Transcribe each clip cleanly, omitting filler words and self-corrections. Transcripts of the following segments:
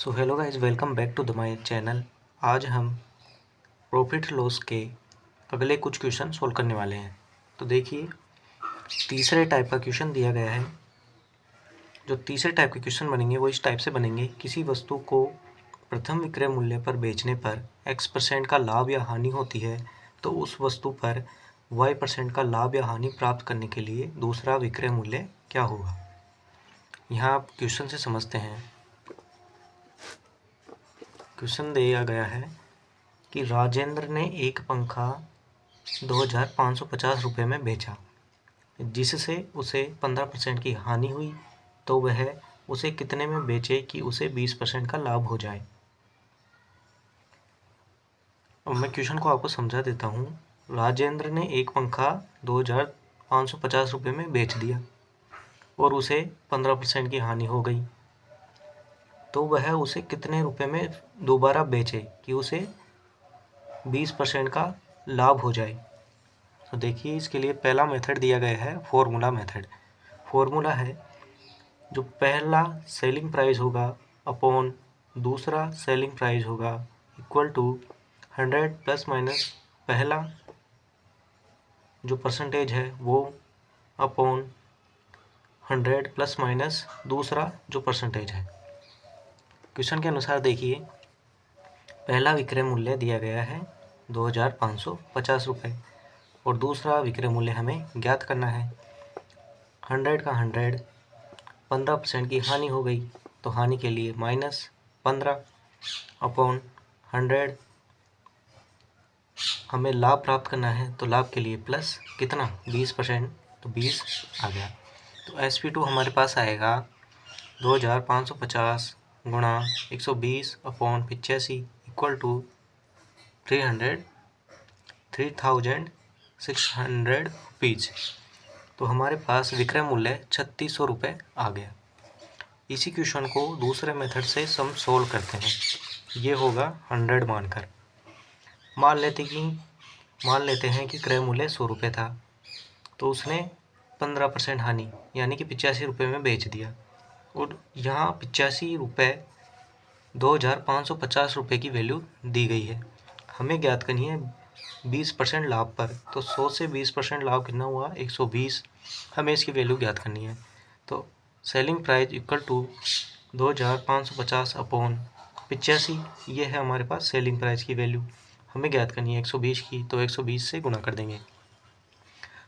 So hello guys, welcome back to the my channel. आज हम profit loss के अगले कुछ क्वेश्चन सोल्व करने वाले हैं। तो देखिए, तीसरे टाइप का क्वेश्चन दिया गया है। जो तीसरे टाइप के क्वेश्चन बनेंगे वो इस टाइप से बनेंगे। किसी वस्तु को प्रथम विक्रय मूल्य पर बेचने पर X% का लाभ या हानि होती है, तो उस वस्तु पर Y% का लाभ या हानि प्राप्त करने के लिए दूसरा विक्रय मूल्य क्या होगा। यहाँ आप क्वेश्चन से समझते हैं। क्वेश्चन दिया गया है कि राजेंद्र ने एक पंखा 2550 रुपये में बेचा, जिससे उसे 15% की हानि हुई, तो वह उसे कितने में बेचे कि उसे 20% का लाभ हो जाए। अब मैं क्वेश्चन को आपको समझा देता हूँ। राजेंद्र ने एक पंखा 2550 रुपये में बेच दिया और उसे 15% की हानि हो गई, तो वह उसे कितने रुपए में दोबारा बेचे कि उसे 20% का लाभ हो जाए। तो देखिए, इसके लिए पहला मेथड दिया गया है फॉर्मूला मेथड। फॉर्मूला है जो पहला सेलिंग प्राइस होगा अपॉन दूसरा सेलिंग प्राइस होगा इक्वल टू 100 प्लस माइनस पहला जो परसेंटेज है वो अपॉन 100 प्लस माइनस दूसरा जो परसेंटेज है। क्वेश्चन के अनुसार देखिए, पहला विक्रय मूल्य दिया गया है 2550 रुपये और दूसरा विक्रय मूल्य हमें ज्ञात करना है। 100 का 100, 15% की हानि हो गई तो हानि के लिए -15 अपॉन 100। हमें लाभ प्राप्त करना है तो लाभ के लिए प्लस कितना 20%, तो 20 आ गया। तो SP2 हमारे पास आएगा 2550 गुणा 120 अपॉन 85 इक्वल टू 3600 रुपीज़। तो हमारे पास विक्रय मूल्य 3600 रुपये आ गया। इसी क्वेश्चन को दूसरे मेथड से हम सोल्व करते हैं। ये होगा 100 मानकर। मान लेते हैं कि क्रय मूल्य 100 रुपये था, तो उसने 15% हानि यानी कि 85 रुपये में बेच दिया और यहाँ 85 रुपये 2550 रुपये की वैल्यू दी गई है। हमें ज्ञात करनी है 20% लाभ पर। तो 100 से 20% लाभ कितना हुआ 120। हमें इसकी वैल्यू ज्ञात करनी है। तो selling price equal to 2550 upon 85, ये है हमारे पास सेलिंग प्राइस की वैल्यू। हमें ज्ञात करनी है 120 की, तो 120 से गुणा कर देंगे।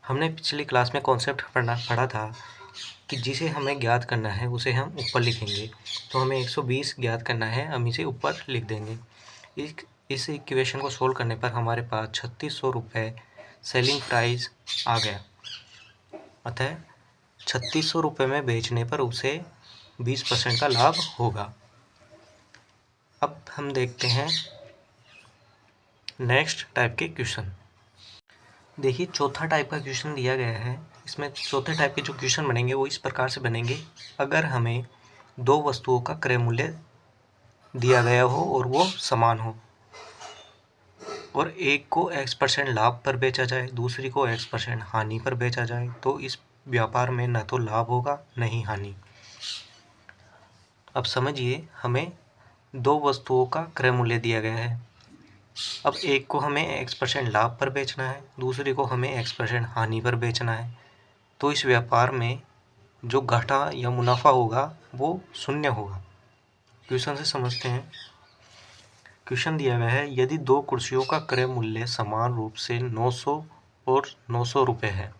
हमने पिछली क्लास में कॉन्सेप्ट पढ़ा था कि जिसे हमें ज्ञात करना है उसे हम ऊपर लिखेंगे। तो हमें 120 ज्ञात करना है, हम इसे ऊपर लिख देंगे। इस इक्वेशन को सोल्व करने पर हमारे पास 3600 रुपये सेलिंग प्राइस आ गया। अतः 3600 रुपये में बेचने पर उसे 20% का लाभ होगा। अब हम देखते हैं नेक्स्ट टाइप के क्वेश्चन। देखिए, चौथा टाइप का क्वेश्चन दिया गया है। इसमें चौथे टाइप के जो क्वेश्चन बनेंगे वो इस प्रकार से बनेंगे। अगर हमें दो वस्तुओं का क्रय मूल्य दिया गया हो और वो समान हो और एक को X% लाभ पर बेचा जाए, दूसरी को X% हानि पर बेचा जाए, तो इस व्यापार में न तो लाभ होगा न ही हानि। अब समझिए, हमें दो वस्तुओं का क्रय मूल्य दिया गया है। अब एक को हमें X% लाभ पर बेचना है, दूसरी को हमें X% हानि पर बेचना है। तो इस व्यापार में जो घाटा या मुनाफा होगा वो शून्य होगा। क्वेश्चन से समझते हैं। क्वेश्चन दिया गया है, यदि दो कुर्सियों का क्रय मूल्य समान रूप से 900 और 900 रुपये है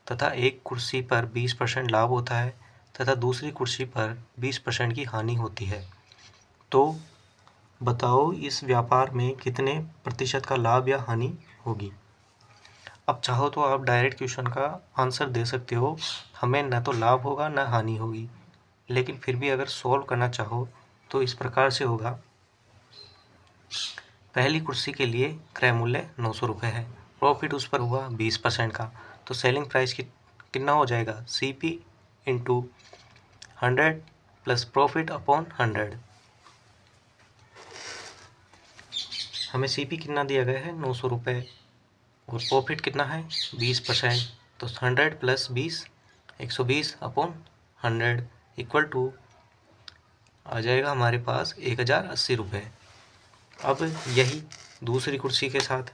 तथा एक कुर्सी पर 20% लाभ होता है तथा दूसरी कुर्सी पर 20% की हानि होती है, तो बताओ इस व्यापार में कितने प्रतिशत का लाभ या हानि होगी। अब चाहो तो आप डायरेक्ट क्वेश्चन का आंसर दे सकते हो, हमें न तो लाभ होगा न हानि होगी। लेकिन फिर भी अगर सॉल्व करना चाहो तो इस प्रकार से होगा। पहली कुर्सी के लिए क्रय मूल्य 900 रुपये है, प्रॉफिट उस पर हुआ 20% का, तो सेलिंग प्राइस कितना हो जाएगा CP into 100 plus profit upon 100। हमें CP कितना दिया गया है 900 रुपये और प्रॉफिट कितना है 20%, तो 100 प्लस 20 120 अपॉन 100 इक्वल टू आ जाएगा हमारे पास 1080 रुपये। अब यही दूसरी कुर्सी के साथ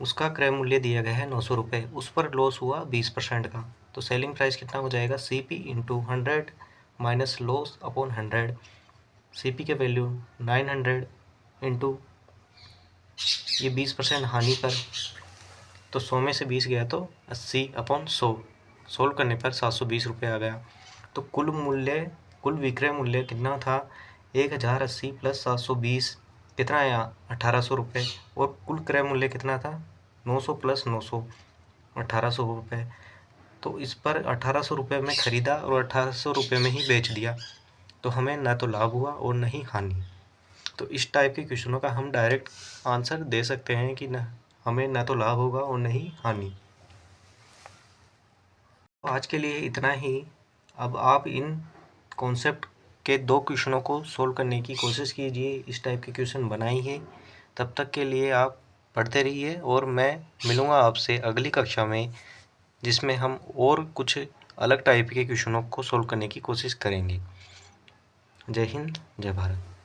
उसका क्रय मूल्य दिया गया है 900 रुपये, उस पर लॉस हुआ 20% का, तो सेलिंग प्राइस कितना हो जाएगा CP into 100 minus loss upon 100। CP के वैल्यू 900 इंटू ये 20% हानि पर, तो 100 में से 20 गया तो 80 अपॉन 100, सोल्व करने पर 720 रुपये आ गया। तो कुल विक्रय मूल्य कितना था 1080 प्लस 720 कितना आया 1800 रुपये, और कुल क्रय मूल्य कितना था 900 प्लस 900 1800 रुपये। तो इस पर 1800 रुपये में ख़रीदा और 1800 रुपये में ही बेच दिया, तो हमें न तो लाभ हुआ और न ही हानि। तो इस टाइप के क्वेश्चनों का हम डायरेक्ट आंसर दे सकते हैं कि न हमें न तो लाभ होगा और न ही हानि। तो आज के लिए इतना ही। अब आप इन कॉन्सेप्ट के 2 क्वेश्चनों को सोल्व करने की कोशिश कीजिए, इस टाइप के क्वेश्चन बनाइए। तब तक के लिए आप पढ़ते रहिए और मैं मिलूँगा आपसे अगली कक्षा में, जिसमें हम और कुछ अलग टाइप के क्वेश्चनों को सोल्व करने की कोशिश करेंगे। जय हिंद, जय भारत।